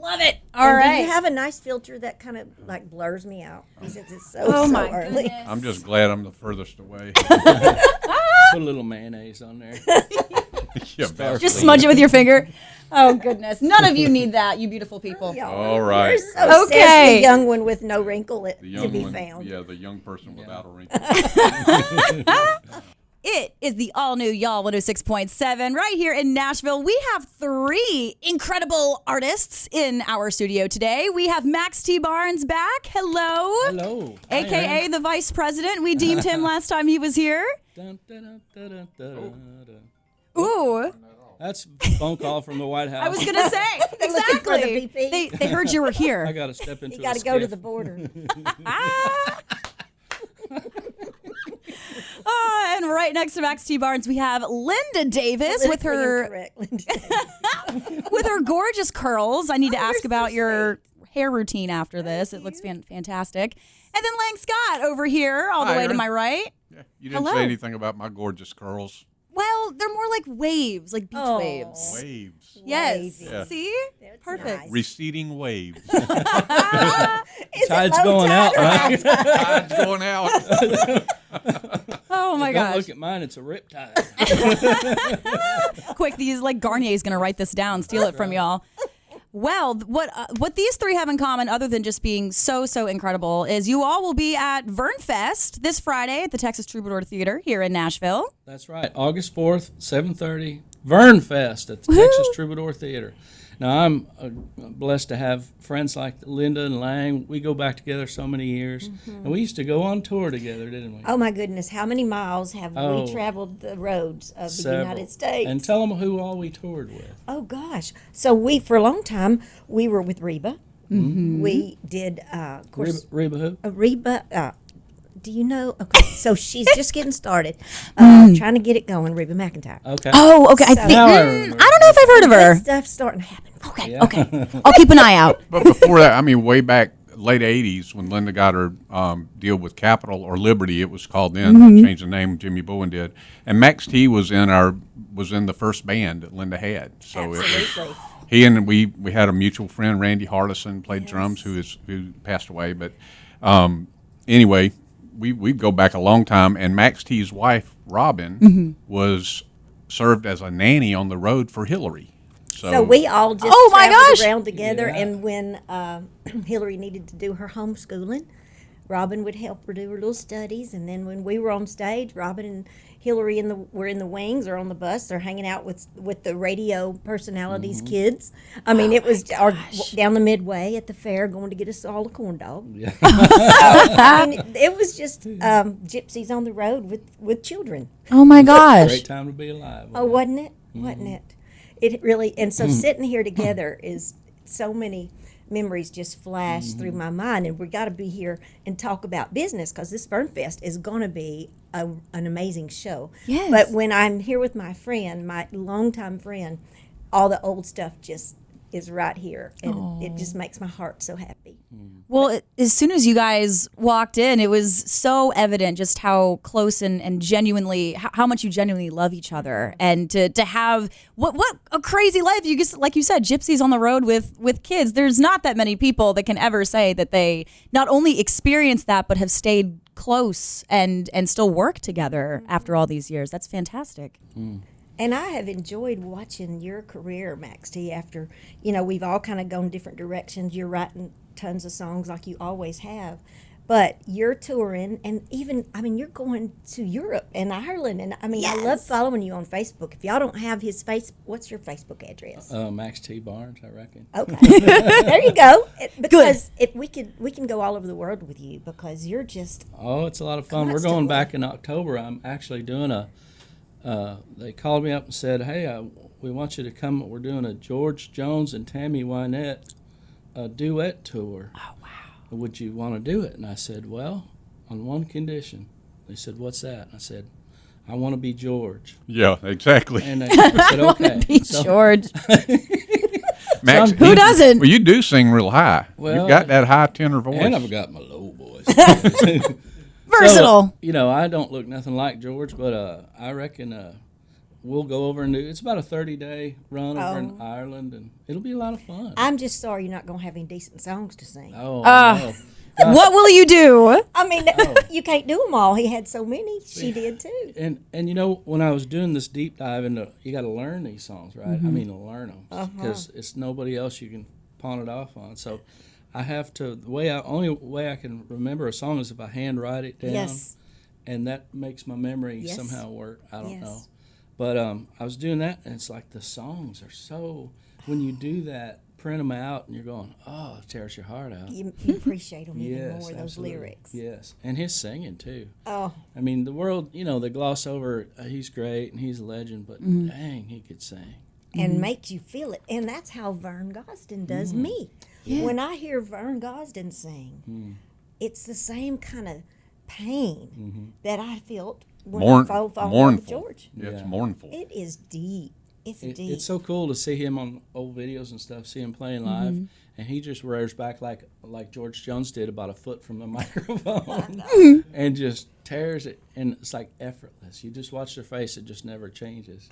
Love it. All right. Do you have a nice filter that kind of like blurs me out since it's so early? Goodness. I'm just glad I'm the furthest away. Put a little mayonnaise on there. Yeah, Just smudge it with your finger. Oh, goodness. None of you need that, you beautiful people. All right. You're so Okay. says the young one with no wrinkle The to young be one, found. yeah, the young person without a wrinkle. It is the all-new Y'all 106.7 right here in Nashville. We have 3 incredible artists in our studio today. We have Max T. Barnes back. Hello. Hello. AKA the Vice President. We deemed him last time he was here. Dun, dun, dun, dun, dun, dun. Ooh. That's a phone call from the White House. I was going to say. Looking for the Exactly. VP. They heard you were here. I got to step into You got a to go to skiff. the border. And right next to Max T. Barnes, we have Linda Davis with her with her gorgeous curls. I need to ask about your hair routine after this. It looks fantastic. And then Lang Scott over here, all the Hi, way to Erin. my right. Yeah, you didn't Hello. say anything about my gorgeous curls. Well, they're more like waves, like beach waves. Waves. Yes. Wavy. Yeah. See? That's Perfect. nice. Receding waves. Is it Tide's low going tide out, or right? Tide's going out. Oh my Don't gosh. look at mine. It's a riptide. Quick, these like Garnier's going to write this down, steal it from y'all. Well, what these 3 have in common, other than just being so incredible, is you all will be at VernFest this Friday at the Texas Troubadour Theatre here in Nashville. That's right. August 4th, 7:30, VernFest at the Texas Troubadour Theatre. Now, I'm blessed to have friends like Linda and Lang. We go back together so many years. And we used to go on tour together, didn't we? Oh my goodness! How many miles have Oh. we traveled the roads of the Several. United States? And tell them who all we toured with. Oh gosh! So for a long time we were with Reba. We did, of course, Reba who? Reba. Do you know? Okay, so she's just getting started, trying to get it going. Reba McEntire. Okay. Oh, okay. I think Now I I remember. don't know if I've heard of her. Good stuff's starting to happen. Okay, Yeah. okay. I'll keep an eye out. But before that, I mean, way back late 80s when Linda got her deal with Capitol or Liberty, it was called then, changed the name, Jimmy Bowen did. And Max T was in the first band that Linda had. So it was, Absolutely. he and we had a mutual friend, Randy Hardison, played drums, who passed away. But anyway, we go back a long time, and Max T's wife, Robin, was served as a nanny on the road for Hillary. So we all just Oh, my traveled gosh. around together, Yeah. and when Hillary needed to do her homeschooling, Robin would help her do her little studies, and then when we were on stage, Robin and Hillary were in the wings or on the bus. They're hanging out with the radio personalities' kids. I mean, it was down the Midway at the fair going to get us all a corn dog. Yeah. I mean, it was just gypsies on the road with children. Oh my gosh. Great time to be alive. Oh, wasn't it? Wasn't it? It really, and so sitting here together is so many memories just flash through my mind, and we got to be here and talk about business because this VernFest is going to be an amazing show. Yes. But when I'm here with my friend, my longtime friend, all the old stuff just is right here, and it just makes my heart so happy. Well, as soon as you guys walked in, it was so evident just how close and genuinely, how much you genuinely love each other. And to have, what a crazy life. You just, like you said, gypsies on the road with kids. There's not that many people that can ever say that they not only experienced that, but have stayed close and still work together after all these years. That's fantastic. And I have enjoyed watching your career, Max T, after, we've all kind of gone different directions. You're writing tons of songs like you always have. But you're touring, and even, you're going to Europe and Ireland. And, I love following you on Facebook. If y'all don't have his what's your Facebook address? Max T. Barnes, I reckon. Okay. There you go. Because if we can go all over the world with you because you're just... Oh, it's a lot of fun. We're going back in October. I'm actually doing they called me up and said, hey, we want you to come. We're doing a George Jones and Tammy Wynette duet tour. Oh, wow. Would you want to do it? And I said, well, on one condition. They said, what's that? And I said, I want to be George. Yeah, exactly. And they said, okay. Be George. Max, Who doesn't? Well, you do sing real high. Well, You've got that high tenor voice. And I've got my low voice. Versatile. So, I don't look nothing like George, but I reckon we'll go over and do. It's about a 30-day run over in Ireland, and it'll be a lot of fun. I'm just sorry you're not going to have any decent songs to sing. Oh, I know. What will you do? I mean, you can't do them all. He had so many. She did too. And you know, when I was doing this deep dive into, you got to learn these songs, right? I mean, to learn them because it's nobody else you can pawn it off on. So I have to. Only way I can remember a song is if I handwrite it down. Yes. And that makes my memory Yes. somehow work. I don't Yes. know. But I was doing that, and it's like the songs are so. When you do that, print them out, and you're going, oh, it tears your heart out. You appreciate them even Yes, more, those absolutely. lyrics. Yes, and his singing too. Oh, I mean, the world, they gloss over. He's great and he's a legend, but dang, he could sing. and makes you feel it. And that's how Vern Gosdin does me. When I hear Vern Gosdin sing, it's the same kind of pain that I felt when I fell in love with George. Yeah, it's Yeah. mournful. It is deep. It's deep. It's so cool to see him on old videos and stuff, see him playing live, and he just rears back like George Jones did, about a foot from the microphone, and just tears it, and it's like effortless. You just watch their face; it just never changes.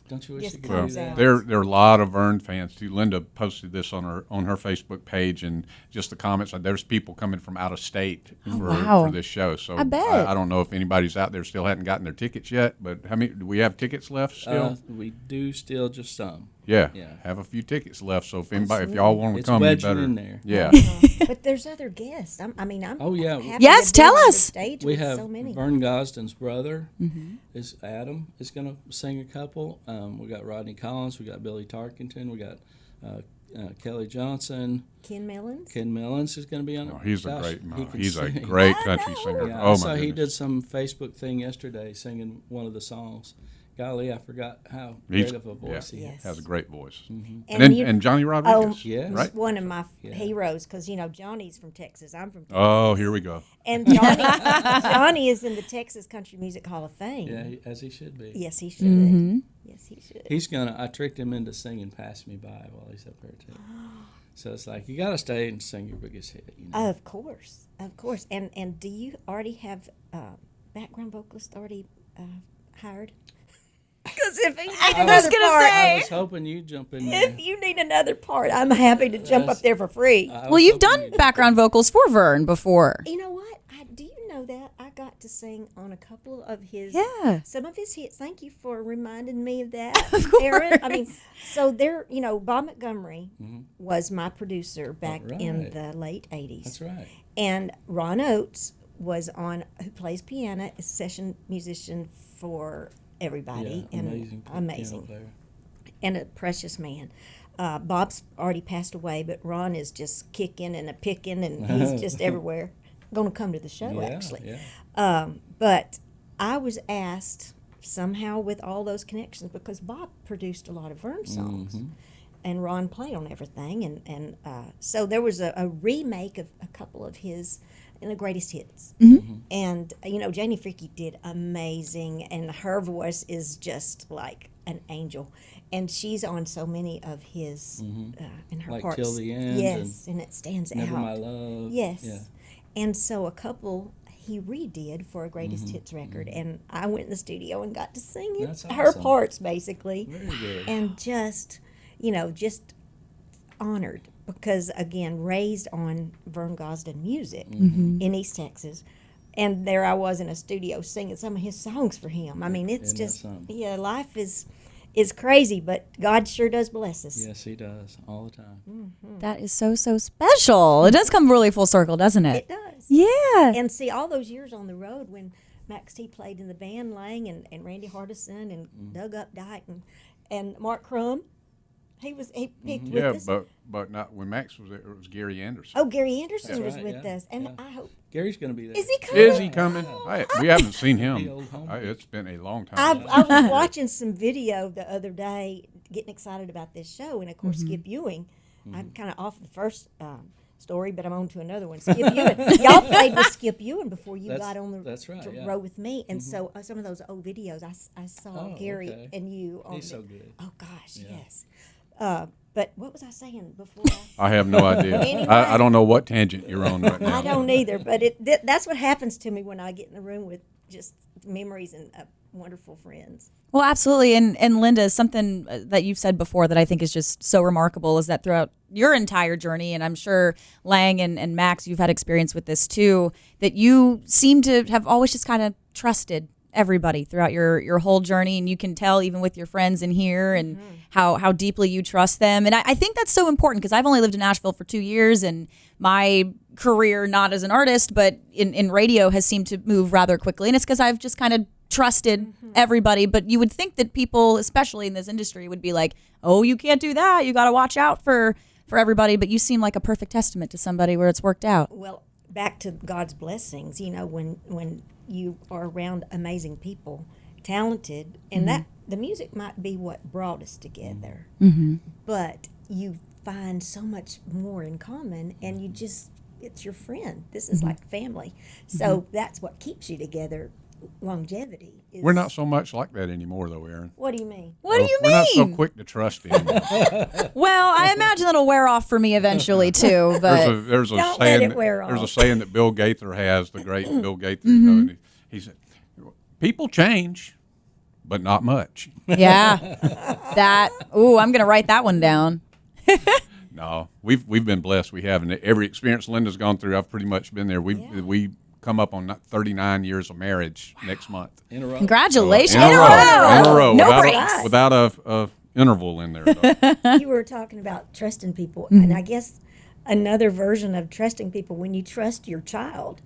Don't you wish Just you could comes do that? out. There are a lot of Vern fans too. Linda posted this on her Facebook page, and just the comments. There's people coming from out of state wow. for this show. So I bet. I don't know if anybody's out there still hadn't gotten their tickets yet. But how many do we have tickets left still? We do still just some. Yeah, Yeah. have a few tickets left. So if y'all want to It's come, you wedged better. in there. Yeah, But there's other guests. I'm Oh, yeah. happy Yes, to be tell on the us. stage We with have so many. Vern Gosdin's brother is Adam is going to sing a couple. We got Rodney Collins, we got Billy Tarkington, we got Kelly Johnson, Ken Mellons. Ken Mellons is going to be on it. Oh, he's Gosh, a great. he can He's a sing. great I country know. singer. Yeah, Oh I my saw he goodness. did some Facebook thing yesterday singing one of the songs. Golly, I forgot how He's- great of a voice he Yes. has. Has a great voice. And And you- and Johnny Rodriguez. yes. Right. One of my Yeah. heroes, because Johnny's from Texas. I'm from Texas. Oh, here we go. And Johnny is in the Texas Country Music Hall of Fame. Yeah, as he should be. Yes, he should. Yes, he should. He's gonna. I tricked him into singing "Pass Me By" while he's up there too. So it's like you gotta stay and sing your biggest hit. Of course, of course. And do you already have background vocalist already hired? Because if you need I another gonna part, I was hoping you'd jump in there. if you need another part, I'm happy to jump up there for free. I was Well, you've hoping done you'd- background vocals for Vern before. You know what? Do you know that I got to sing on a couple of his, Yeah. some of his hits. Thank you for reminding me of that, Of course. Aaron. I mean, so there, Bob Montgomery was my producer back in right. the late '80s. That's right. And Ron Oates was who plays piano, is session musician for everybody, Yeah, and amazing. amazing, piano player. and a precious man. Bob's already passed away, but Ron is just kicking and a picking, and he's just everywhere. Going to come to the show, Yeah, actually. yeah. But I was asked somehow with all those connections, because Bob produced a lot of Vern songs, and Ron played on everything, and so there was a remake of a couple of his the greatest hits. And Janie Freaky did amazing, and her voice is just like an angel, and she's on so many of his in her Like parts. Till the End yes, and it stands Never out. My Love. Yes. Yeah. And so a couple he redid for a greatest hits record, and I went in the studio and got to sing it, That's her awesome. parts basically, Very good. and just honored, because again, raised on Vern Gosdin music in East Texas. And there I was in a studio singing some of his songs for him. I mean, it's Isn't that just, something? life is crazy, but God sure does bless us. Yes, he does all the time. That is so, so special. It does come really full circle, doesn't it? It does. Yeah. And see, all those years on the road when Max T played in the band, Lang and Randy Hardison and Doug Updike and Mark Crum, he picked with Yeah, us. but not when Max was there. It was Gary Anderson. Oh, Gary Anderson That's was right, with yeah, us, and yeah. I hope Gary's going to be there. is he coming? Is he coming? We haven't seen The him. old homie. It's been a long time. I was watching some video the other day, getting excited about this show, and of course Skip Ewing. I'm kind of off the first story, but I'm on to another one. Skip Ewing, y'all played with Skip Ewing before you That's- got on the that's right, yeah. road with me, and so some of those old videos I saw Oh, Gary okay. and you on. He's so good. Oh gosh, Yeah. yes. But what was I saying before? I have no idea. Anyway. I don't know what tangent you're on right now. I don't either, but that's what happens to me when I get in the room with just memories and wonderful friends. Well, absolutely. And Linda, something that you've said before that I think is just so remarkable is that throughout your entire journey, and I'm sure Lang and Max, you've had experience with this too, that you seem to have always just kind of trusted everybody throughout your whole journey. And you can tell even with your friends in here and how deeply you trust them. And I think that's so important because I've only lived in Nashville for 2 years, and my career, not as an artist, but in radio, has seemed to move rather quickly. And it's because I've just kind of trusted everybody. But you would think that people, especially in this industry, would be like, oh, you can't do that. You got to watch out for everybody. But you seem like a perfect testament to somebody where it's worked out. Well, back to God's blessings, when you are around amazing people, talented, and that the music might be what brought us together, but you find so much more in common, and it's your friend. This is like family. So that's what keeps you together. Longevity. We're not so much like that anymore, though, Aaron. What do you mean? What do you We're mean? not so quick to trust anymore. Well, I imagine it'll wear off for me eventually too. But There's a Don't let saying. it wear There's a off. saying that Bill Gaither has, the great Bill Gaither. And he said, "People change, but not much." yeah, I'm gonna write that one down. No, we've been blessed. We have, and every experience Linda's gone through, I've pretty much been there. We come up on 39 years of marriage next month. In a row. Congratulations! In a row, No without breaks. without a interval in there. Though. You were talking about trusting people, and I guess another version of trusting people, when you trust your child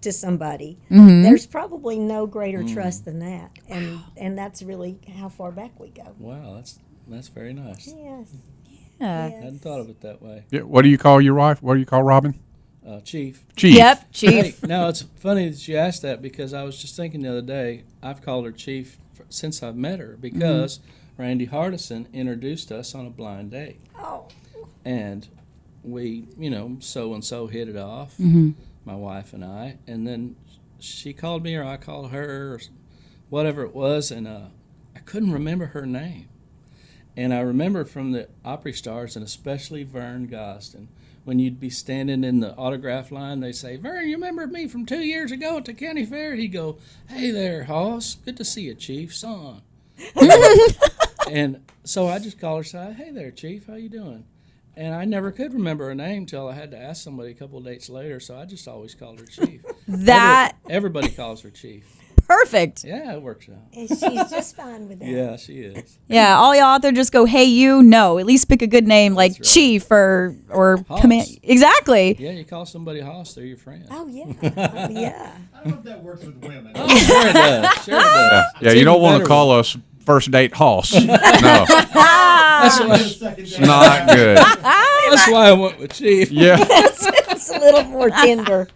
to somebody, there's probably no greater trust than that, and that's really how far back we go. Wow, that's very nice. Yes. Yeah. I hadn't thought of it that way. Yeah, what do you call your wife? What do you call Robin? Chief. Chief. Yep, Chief. Hey, now, it's funny that you asked that because I was just thinking the other day, I've called her Chief since I've met her because Randy Hardison introduced us on a blind date. Oh. And we, so-and-so hit it off, my wife and I. And then she called me or I called her or whatever it was, and I couldn't remember her name. And I remember from the Opry stars, and especially Vern Gosdin, when you'd be standing in the autograph line, they say, "Vern, you remember me from 2 years ago at the county fair?" He'd go, "Hey there, Hoss. Good to see you, Chief. Son." And so I just called her and said, "Hey there, Chief. How you doing?" And I never could remember her name till I had to ask somebody a couple of dates later, so I just always called her Chief. Everybody calls her Chief. Perfect. Yeah, it works out. And she's just fine with that. Yeah, she is. Yeah, all y'all out there just go, hey, you. No, at least pick a good name like That's right. Chief or Hoss. command. Exactly. Yeah, you call somebody Hoss, they're your friend. Oh, yeah. Oh, yeah. I don't know if that works with women. Oh, sure it does. Sure it does. Yeah, It's you don't even want to better call us first date Hoss. No, That's why, it's not good. that's why I went with Chief. Yeah. It's a little more tender.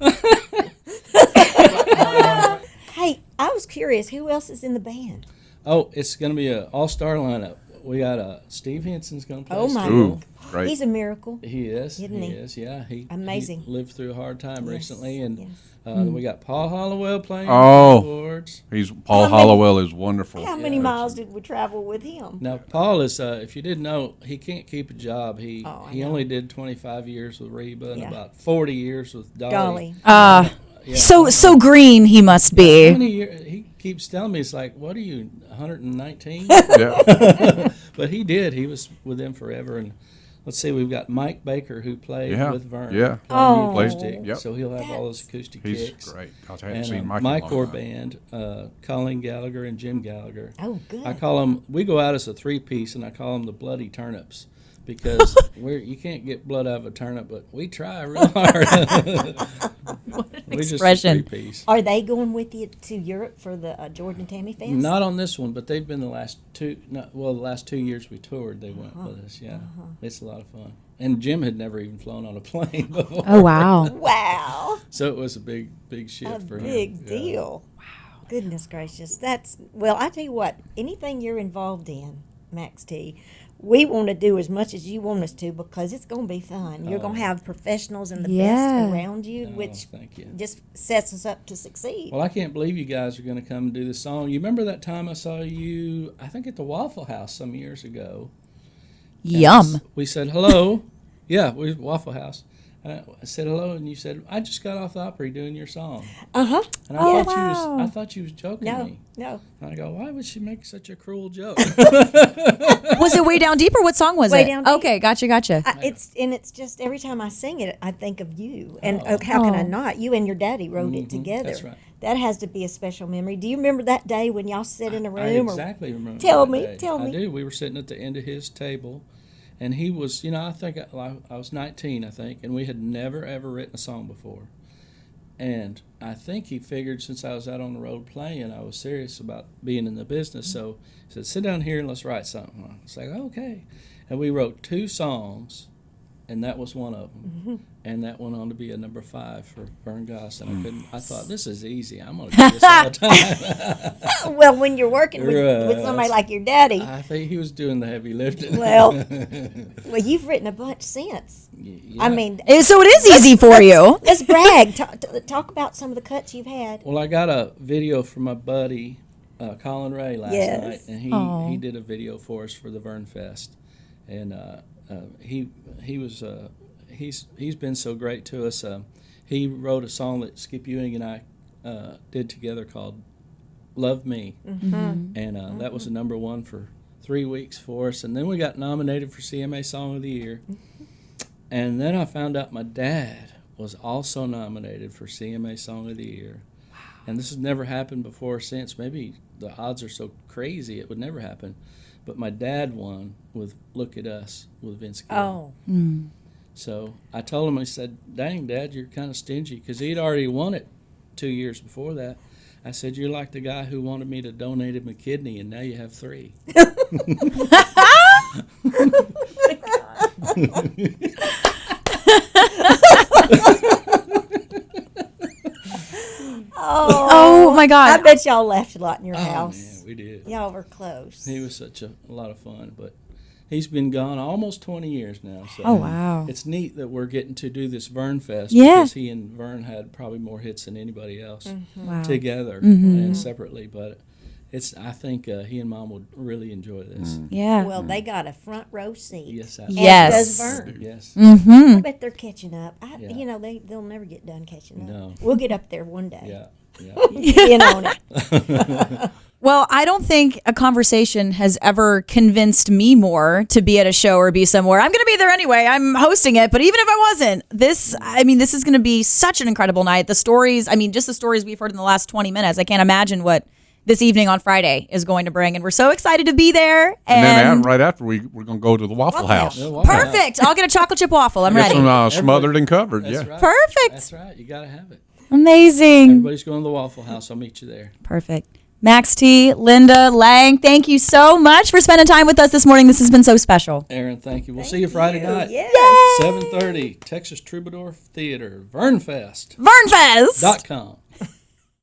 Hey, I was curious, who else is in the band? Oh, it's going to be an all-star lineup. We got Steve Henson's going to play. Oh, my Ooh, great. He's a miracle. He is. Isn't he? is. Yeah. He Amazing. He lived through a hard time Yes, recently, and yes. we got Paul Hollowell playing Oh. keyboards. Paul How many- Hollowell is wonderful. How many miles did we travel with him? Now, Paul is, if you didn't know, he can't keep a job. He Oh, I he know. only did 25 years with Reba and Yeah. about 40 years with Dolly. Yeah. So green he must How be. many years? He keeps telling me, it's like, what are you, 119? Yeah. But he did. He was with them forever. And let's see, we've got Mike Baker, who played Yeah, with Vern. yeah. Oh. Playing acoustic. Yep. So he'll have all those acoustic He's kicks. great. I hadn't And seen Mike my in a core long time. band, Colleen Gallagher and Jim Gallagher. Oh, good. I call them, we go out as a three-piece, and I call them the Bloody Turnips. Because you can't get blood out of a turnip, but we try real hard. We just a expression. three-piece. Are they going with you to Europe for the Jordan Tammy Fest? Not on this one, but they've been the last 2 years we toured. They went with us. Yeah, it's a lot of fun. And Jim had never even flown on a plane before, Oh, wow. Wow. so it was a big shift A for him. big Yeah. deal. Wow. Goodness gracious. Well, I tell you what, anything you're involved in, Max T, we want to do as much as you want us to because it's going to be fun. You're going to have professionals and the Yeah. best around you, Oh, which thank you. just sets us up to succeed. Well, I can't believe you guys are going to come and do this song. You remember that time I saw you, I think at the Waffle House some years ago? And Yum. we said hello. Yeah, we Waffle House. I said hello, and you said, I just got off the Opry doing your song. Uh-huh. And wow. I thought you was joking No, me. no. And I go, why would she make such a cruel joke? Was it Way Down Deep or what song was Way it? Down Deep. Okay, gotcha. It's just every time I sing it, I think of you. And how can I not? You and your daddy wrote it together. That's right. That has to be a special memory. Do you remember that day when y'all sit in a I room? exactly remember. Tell that me, day. tell me. I do. We were sitting at the end of his table, and he was, I think I was 19, I think, and we had never, ever written a song before. And I think he figured since I was out on the road playing, I was serious about being in the business. So he said, sit down here and let's write something. I was like, okay. And we wrote 2 songs, and that was one of them. And that went on to be a number 5 for Vern Gosdin. I thought, this is easy. I'm going to do this all the time. Well, when you're working with somebody like your daddy. I think he was doing the heavy lifting. Well, you've written a bunch since. Yeah. I mean, So it is easy for you. let's brag. Talk about some of the cuts you've had. Well, I got a video from my buddy Colin Ray last Yes. night, and he did a video for us for the VernFest, and he's been so great to us. He wrote a song that Skip Ewing and I did together called "Love Me," and that was a number 1 for 3 weeks for us. And then we got nominated for CMA Song of the Year, and then I found out my dad was also nominated for CMA Song of the Year. And this has never happened before or since. Maybe the odds are so crazy it would never happen. But my dad won with "Look at Us" with Vince Gill. Oh. So I told him, I said, dang, Dad, you're kind of stingy, because he'd already won it 2 years before that. I said, you're like the guy who wanted me to donate him a kidney, and now you have 3. Oh my God. I bet y'all laughed a lot in your Oh, house. man, we did. Y'all were close. He was such a lot of fun, but he's been gone almost 20 years now. So Oh, wow. It's neat that we're getting to do this VernFest, Yeah. because he and Vern had probably more hits than anybody else Wow. together and separately. But I think he and Mom would really enjoy this. Yeah. Well, they got a front row seat. Yes, As Yes. does Vern. Yes. I bet they're catching up. Yeah. They'll never get done catching up. No. We'll get up there one day. Yeah. Yeah. Get in on it. Well, I don't think a conversation has ever convinced me more to be at a show or be somewhere. I'm going to be there anyway. I'm hosting it. But even if I wasn't, this is going to be such an incredible night. The stories, just the stories we've heard in the last 20 minutes. I can't imagine what this evening on Friday is going to bring. And we're so excited to be there. And then right after, we're going to go to the Waffle House. Yeah, wow. Perfect. I'll get a chocolate chip waffle. I'm Get ready. some smothered and covered, That's yeah. right. Perfect. That's right. You got to have it. Amazing. Everybody's going to the Waffle House. I'll meet you there. Perfect. Max T, Linda, Lang, thank you so much for spending time with us this morning. This has been so special. Aaron, thank you. We'll see you Friday night. Yes. 7:30, Texas Troubadour Theatre, VernFest.com. VernFest.